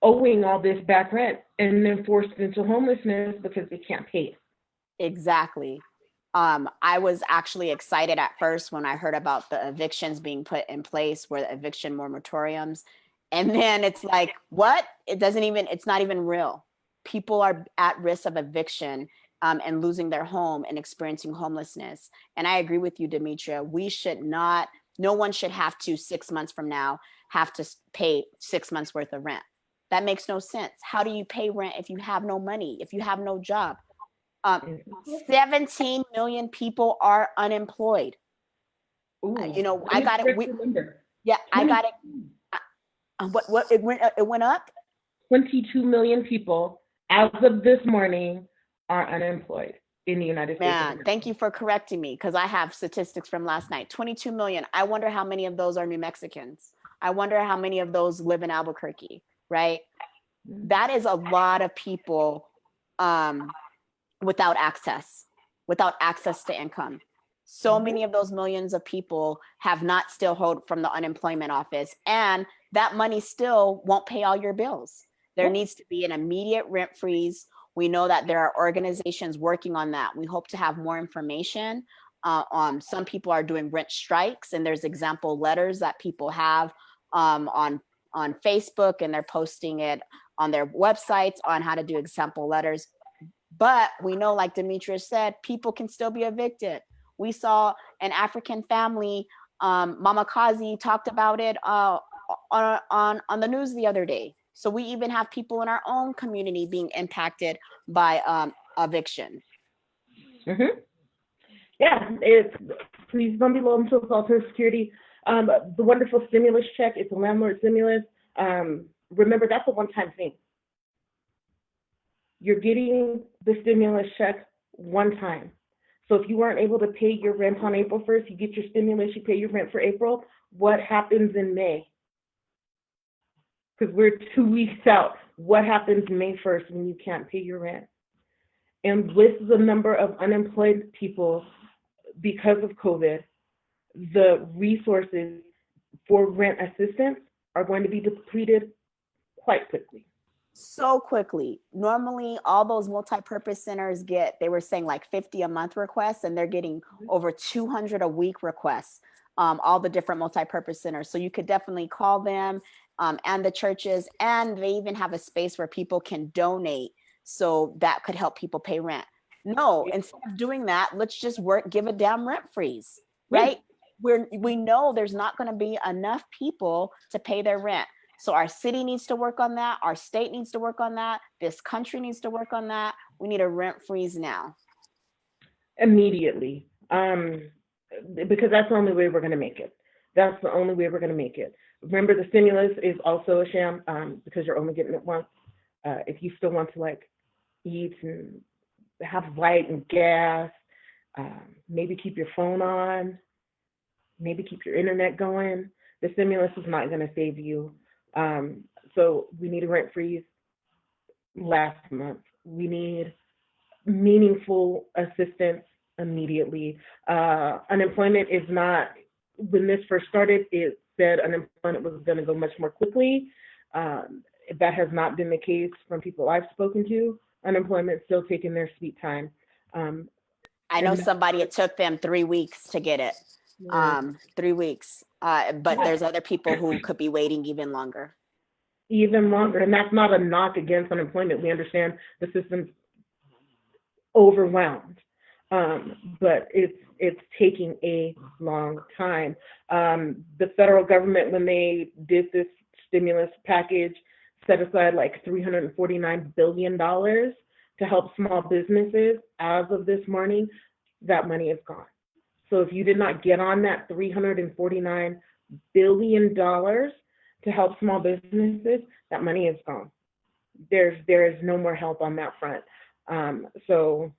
owing all this back rent and then forced into homelessness because they can't pay it. Exactly. I was actually excited at first when I heard about the evictions being put in place, where the eviction moratoriums, and then it's like, what? It's not even real. People are at risk of eviction and losing their home and experiencing homelessness. And I agree with you, Demetria. No one should have to 6 months from now have to pay 6 months worth of rent. That makes no sense. How do you pay rent if you have no money, if you have no job? 17 million people are unemployed. Ooh, You know, let I me got it. correct your number. Yeah, I got it. What it went up? 22 million people as of this morning are unemployed in the United States of Man, America. thank you for correcting me because I have statistics from last night. 22 million. I wonder how many of those are New Mexicans. I wonder how many of those live in Albuquerque, right? That is a lot of people without access to income. So many of those millions of people have not still hold from the unemployment office, and that money still won't pay all your bills. There needs to be an immediate rent freeze. We know that there are organizations working on that. We hope to have more information. Some people are doing rent strikes, and there's example letters that people have on Facebook, and they're posting it on their websites on how to do example letters. But we know, like Demetrius said, people can still be evicted. We saw an African family, Mama Kazi talked about it on the news the other day. So we even have people in our own community being impacted by eviction. Mm-hmm. Yeah, please don't be low until Social Security. The wonderful stimulus check, it's a landlord stimulus. Remember, that's a one-time thing. You're getting the stimulus check one time. So if you weren't able to pay your rent on April 1st, you get your stimulus, you pay your rent for April. What happens in May? Because we're 2 weeks out. What happens May 1st when you can't pay your rent? And with the number of unemployed people because of COVID, the resources for rent assistance are going to be depleted quite quickly. So quickly. Normally, all those multi-purpose centers they were saying like 50 a month requests, and they're getting over 200 a week requests, all the different multi-purpose centers. So you could definitely call them and the churches, and they even have a space where people can donate. So that could help people pay rent. No, instead of doing that, let's just give a damn rent freeze, right? We know there's not going to be enough people to pay their rent. So our city needs to work on that. Our state needs to work on that. This country needs to work on that. We need a rent freeze now. Immediately, because that's the only way we're going to make it. That's the only way we're going to make it. Remember, the stimulus is also a sham because you're only getting it once. If you still want to like eat and have light and gas, maybe keep your phone on, maybe keep your internet going, the stimulus is not going to save you. So we need a rent freeze last month. We need meaningful assistance immediately. Unemployment is not, when this first started, it said unemployment was going to go much more quickly. That has not been the case from people I've spoken to. Unemployment is still taking their sweet time. I know somebody, it took them 3 weeks to get it. 3 weeks. But there's other people who could be waiting even longer. Even longer. And that's not a knock against unemployment. We understand the system's overwhelmed. But it's taking a long time. The federal government, when they did this stimulus package, set aside like $349 billion to help small businesses. As of this morning, that money is gone. So if you did not get on that $349 billion to help small businesses, that money is gone. There is no more help on that front. So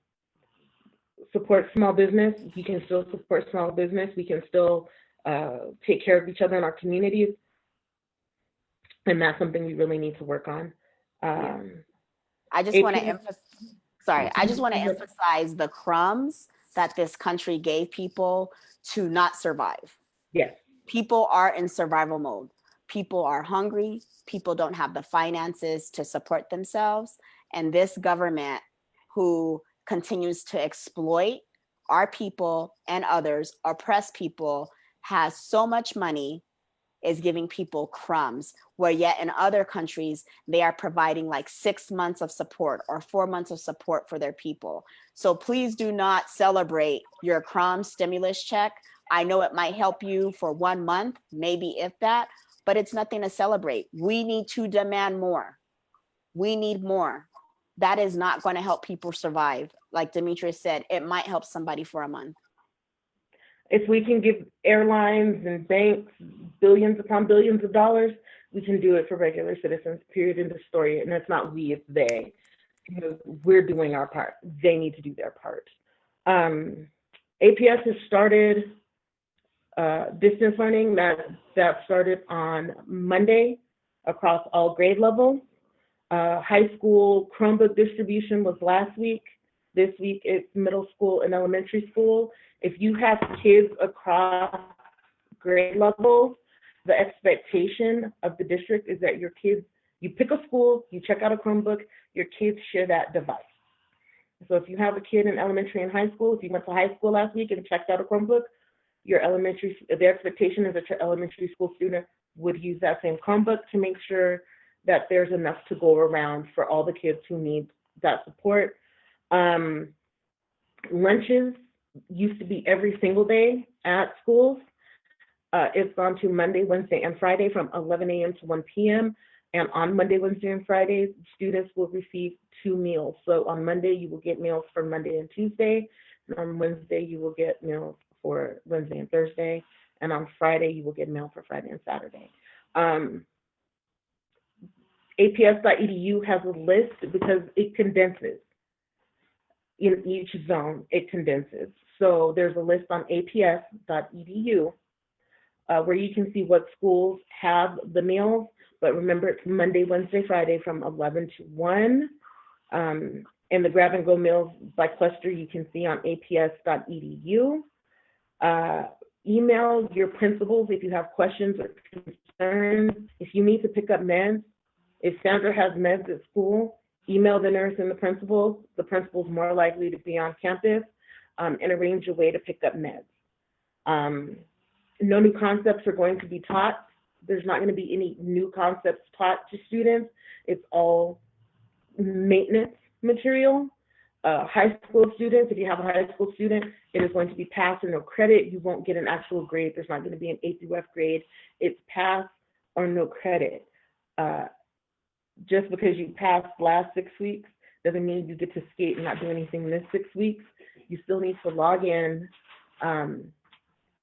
support small business. We can still support small business. We can still take care of each other in our communities. And that's something we really need to work on. I just want to emphasize the crumbs that this country gave people to not survive. Yes. People are in survival mode. People are hungry. People don't have the finances to support themselves. And this government, who continues to exploit our people and others, oppress people, has so much money, is giving people crumbs, where yet in other countries, they are providing like 6 months of support or 4 months of support for their people. So please do not celebrate your crumb stimulus check. I know it might help you for 1 month, maybe if that, but it's nothing to celebrate. We need to demand more. We need more. That is not going to help people survive. Like Demetrius said, it might help somebody for a month. If we can give airlines and banks billions upon billions of dollars, we can do it for regular citizens, period, end of story. And it's not we, it's they. Because we're doing our part. They need to do their part. APS has started distance learning. That started on Monday across all grade levels. High school Chromebook distribution was last week. This week it's middle school and elementary school. If you have kids across grade levels, the expectation of the district is that your kids, you pick a school, you check out a Chromebook, your kids share that device. So if you have a kid in elementary and high school, if you went to high school last week and checked out a Chromebook, the expectation is that your elementary school student would use that same Chromebook to make sure that there's enough to go around for all the kids who need that support. Lunches used to be every single day at schools. It's gone to Monday, Wednesday, and Friday from 11 a.m. to 1 p.m. And on Monday, Wednesday, and Fridays, students will receive 2 meals. So on Monday, you will get meals for Monday and Tuesday. And on Wednesday, you will get meals for Wednesday and Thursday. And on Friday, you will get meals for Friday and Saturday. APS.edu has a list because it condenses. In each zone, it condenses. So there's a list on APS.edu where you can see what schools have the meals. But remember, it's Monday, Wednesday, Friday from 11 to 1. And the grab and go meals by cluster you can see on aps.edu. Email your principals if you have questions or concerns. If you need to pick up meds, if Sandra has meds at school, email the nurse and the principal. The principal's more likely to be on campus, and arrange a way to pick up meds. No new concepts are going to be taught. There's not going to be any new concepts taught to students. It's all maintenance material. High school students, if you have a high school student, it is going to be pass or no credit. You won't get an actual grade. There's not going to be an A through F grade. It's pass or no credit. Just because you passed last 6 weeks doesn't mean you get to skate and not do anything this 6 weeks. You still need to log in.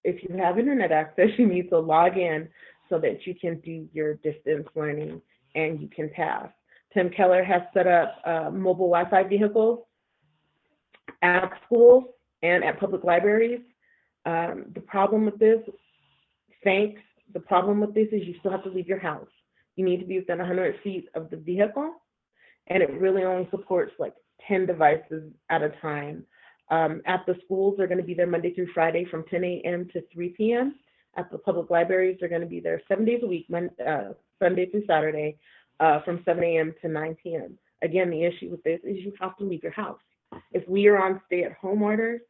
If you have internet access, you need to log in so that you can do your distance learning and you can pass. Tim Keller has set up mobile Wi-Fi vehicles at schools and at public libraries. The problem with this is you still have to leave your house. You need to be within 100 feet of the vehicle, and it really only supports like 10 devices at a time. At the schools, they're going to be there Monday through Friday from 10 a.m. to 3 p.m. At the public libraries, they're going to be there 7 days a week, Sunday through Saturday, from 7 a.m. to 9 p.m. Again, the issue with this is you have to leave your house. If we are on stay-at-home orders,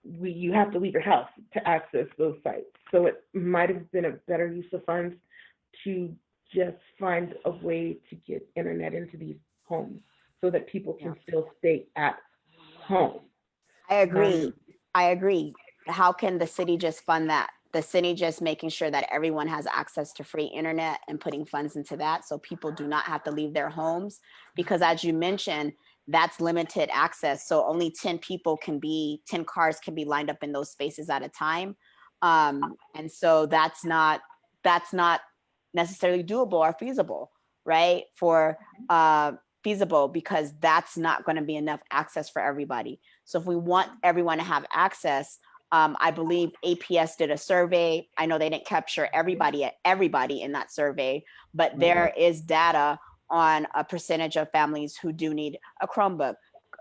you have to leave your house to access those sites. So it might have been a better use of funds to just find a way to get internet into these homes so that people can still stay at home. I agree. How can the city just fund that? The city just making sure that everyone has access to free internet and putting funds into that so people do not have to leave their homes, because as you mentioned, that's limited access. So only 10 cars can be lined up in those spaces at a time. And so that's not necessarily doable or feasible, right? Feasible, because that's not going to be enough access for everybody. So if we want everyone to have access, I believe APS did a survey. I know they didn't capture everybody in that survey, but there is data on a percentage of families who do need a Chromebook,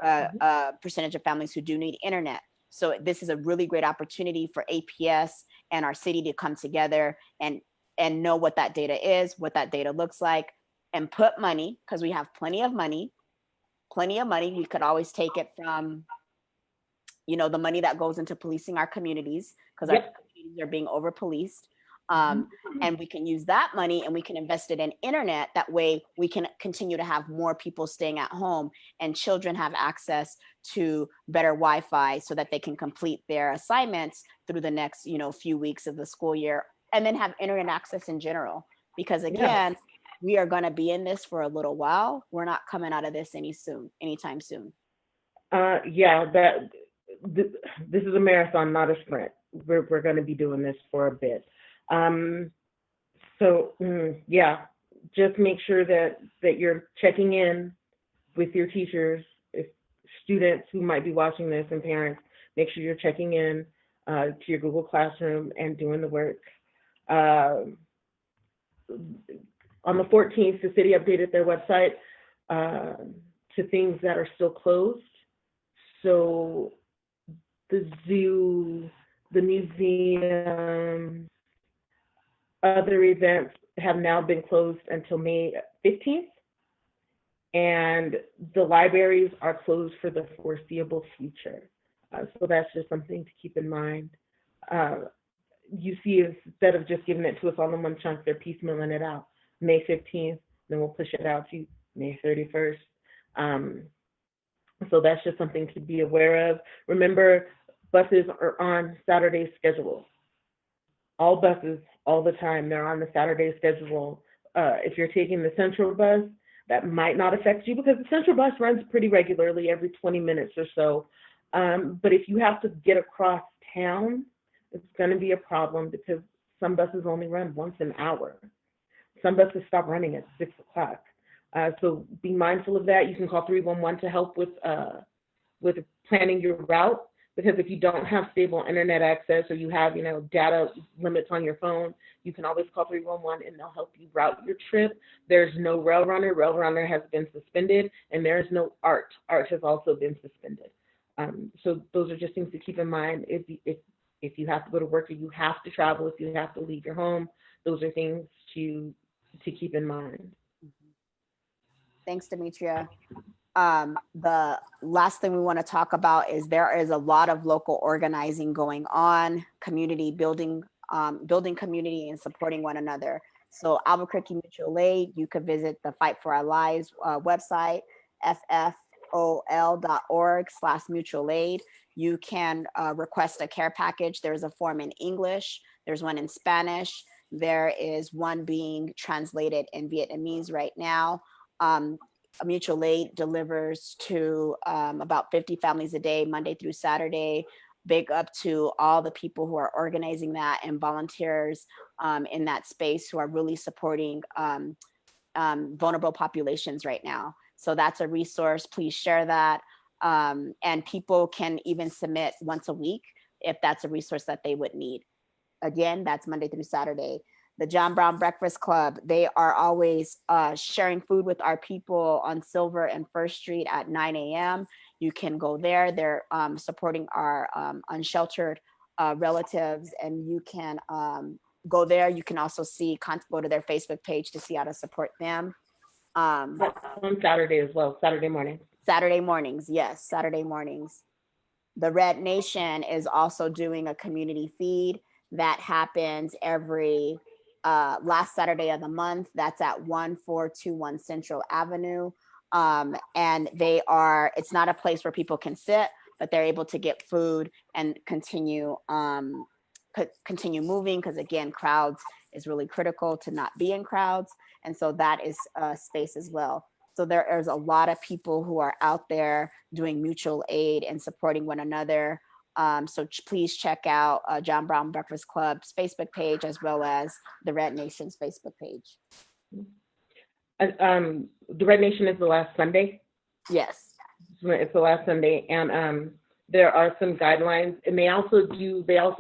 a percentage of families who do need internet. So this is a really great opportunity for APS and our city to come together and know what that data is, what that data looks like, and put money, because we have plenty of money. We could always take it from, the money that goes into policing our communities, because our communities are being over policed. And we can use that money and we can invest it in internet. That way we can continue to have more people staying at home and children have access to better Wi-Fi so that they can complete their assignments through the next, few weeks of the school year, and then have internet access in general. Because again, we are going to be in this for a little while. We're not coming out of this anytime soon. this is a marathon, not a sprint. We're going to be doing this for a bit. Yeah, just make sure that you're checking in with your teachers. If students who might be watching this and parents, make sure you're checking in to your Google Classroom and doing the work. On the 14th, the city updated their website to things that are still closed. So the zoo, the museum, other events have now been closed until May 15th. And the libraries are closed for the foreseeable future. So that's just something to keep in mind. You see, instead of just giving it to us all in one chunk, they're piecemealing it out. May 15th, then we'll push it out to May 31st. So that's just something to be aware of. Remember, buses are on Saturday schedule. All buses, all the time, they're on the Saturday schedule. If you're taking the Central bus, that might not affect you because the Central bus runs pretty regularly every 20 minutes or so. But if you have to get across town, it's going to be a problem because some buses only run once an hour. Some buses stop running at 6 o'clock. So be mindful of that. You can call 311 to help with planning your route, because if you don't have stable internet access or you have, data limits on your phone, you can always call 311 and they'll help you route your trip. There's no Rail Runner. Rail Runner has been suspended, and there is no ART. ART has also been suspended. So those are just things to keep in mind. If you have to go to work or you have to travel, if you have to leave your home, those are things to keep in mind. Thanks, Demetria. The last thing we want to talk about is there is a lot of local organizing going on, community building, building community and supporting one another. So Albuquerque Mutual Aid, you could visit the Fight for Our Lives website, ffol.org/mutual aid. You can request a care package. There's a form in English. There's one in Spanish. There is one being translated in Vietnamese right now. Mutual Aid delivers to about 50 families a day, Monday through Saturday. Big up to all the people who are organizing that and volunteers in that space who are really supporting vulnerable populations right now. So that's a resource. Please share that. And people can even submit once a week if that's a resource that they would need. Again, that's Monday through Saturday. The John Brown Breakfast Club, they are always sharing food with our people on Silver and First Street at 9 a.m. You can go there. They're supporting our unsheltered relatives, and you can go there. You can also go to their Facebook page to see how to support them. On Saturday as well, Saturday morning. Saturday mornings, yes, Saturday mornings. The Red Nation is also doing a community feed that happens every last Saturday of the month. That's at 1421 Central Avenue. And it's not a place where people can sit, but they're able to get food and continue moving, because again, crowds is really critical to not be in crowds. And so that is a space as well. So there is a lot of people who are out there doing mutual aid and supporting one another. So please check out John Brown Breakfast Club's Facebook page, as well as the Red Nation's Facebook page. The Red Nation is the last Sunday? Yes. It's the last Sunday, and there are some guidelines, and they also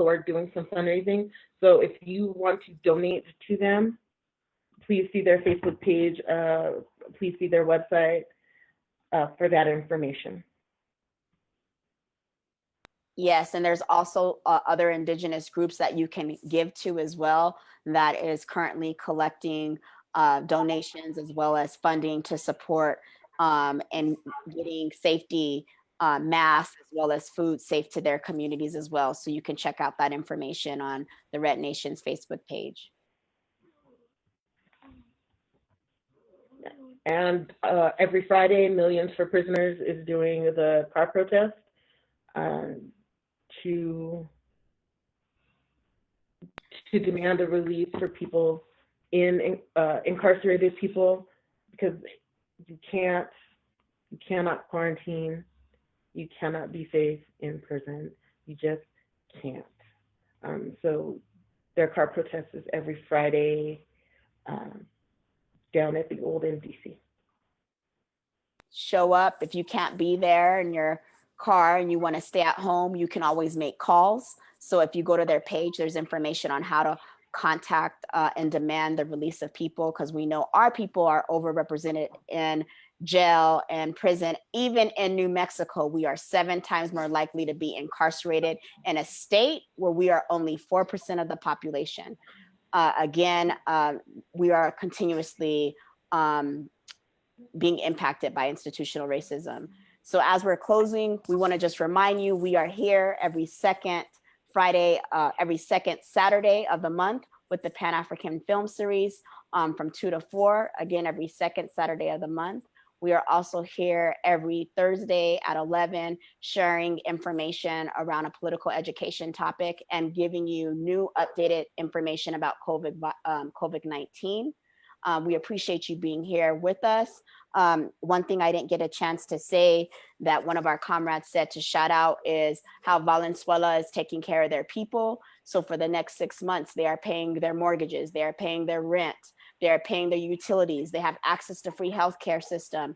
are doing some fundraising. So if you want to donate to them, please see their Facebook page, please see their website for that information. Yes, and there's also other Indigenous groups that you can give to as well, that is currently collecting donations as well as funding to support and getting safety masks as well as food safe to their communities as well. So you can check out that information on the Red Nation's Facebook page. And every Friday, Millions for Prisoners is doing the car protest to demand a release for people incarcerated people, because you cannot quarantine, You cannot be safe in prison. You just can't. So there are car protests every Friday down at the old MDC. Show up. If you can't be there in your car and you want to stay at home, you can always make calls. So if you go to their page, there's information on how to contact and demand the release of people, because we know our people are overrepresented in jail and prison. Even in New Mexico, we are 7 times more likely to be incarcerated in a state where we are only 4% of the population. Again, we are continuously being impacted by institutional racism. So as we're closing, we want to just remind you, we are here every second Friday, every second Saturday of the month with the Pan-African Film Series from 2 to 4, again, every second Saturday of the month. We are also here every Thursday at 11, sharing information around a political education topic and giving you new updated information about COVID-19. We appreciate you being here with us. One thing I didn't get a chance to say that one of our comrades said to shout out is how Valenzuela is taking care of their people. So for the next 6 months, they are paying their mortgages, they are paying their rent, they are paying their utilities, they have access to free healthcare system.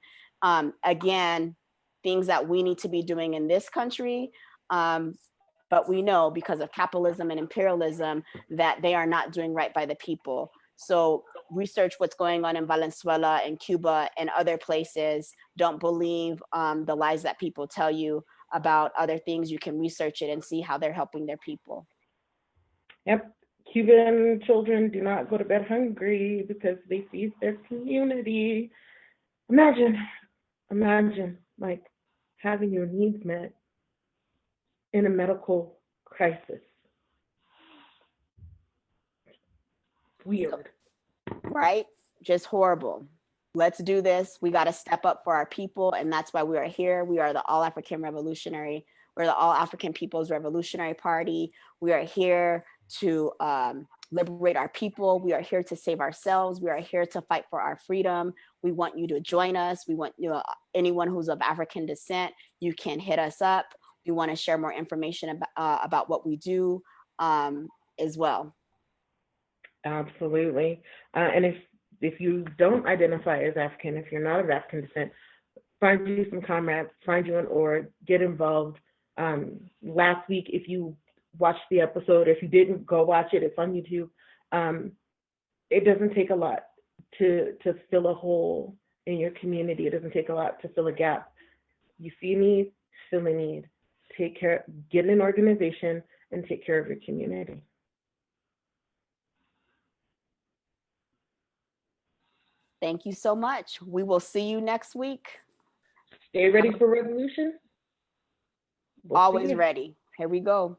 Again, things that we need to be doing in this country. But we know because of capitalism and imperialism that they are not doing right by the people. So research what's going on in Venezuela and Cuba and other places. Don't believe the lies that people tell you about other things. You can research it and see how they're helping their people. Yep. Cuban children do not go to bed hungry because they feed their community. Imagine like having your needs met in a medical crisis. Weird. Right? Just horrible. Let's do this. We got to step up for our people. And that's why we are here. We are the All African Revolutionary. We're the All African People's Revolutionary Party. We are here to liberate our people. We are here to save ourselves. We are here to fight for our freedom. We want you to join us. We want anyone who's of African descent, you can hit us up. We want to share more information about what we do as well. Absolutely. And if you don't identify as African, if you're not of African descent, find you some comrades, find you an org, get involved. Last week, if you watched the episode, if you didn't, go watch it. It's on YouTube. It doesn't take a lot to fill a hole in your community. It doesn't take a lot to fill a gap. You see a need, fill a need. Take care, get an organization, and take care of your community. Thank you so much. We will see you next week. Stay ready for revolution. Always ready. Here we go.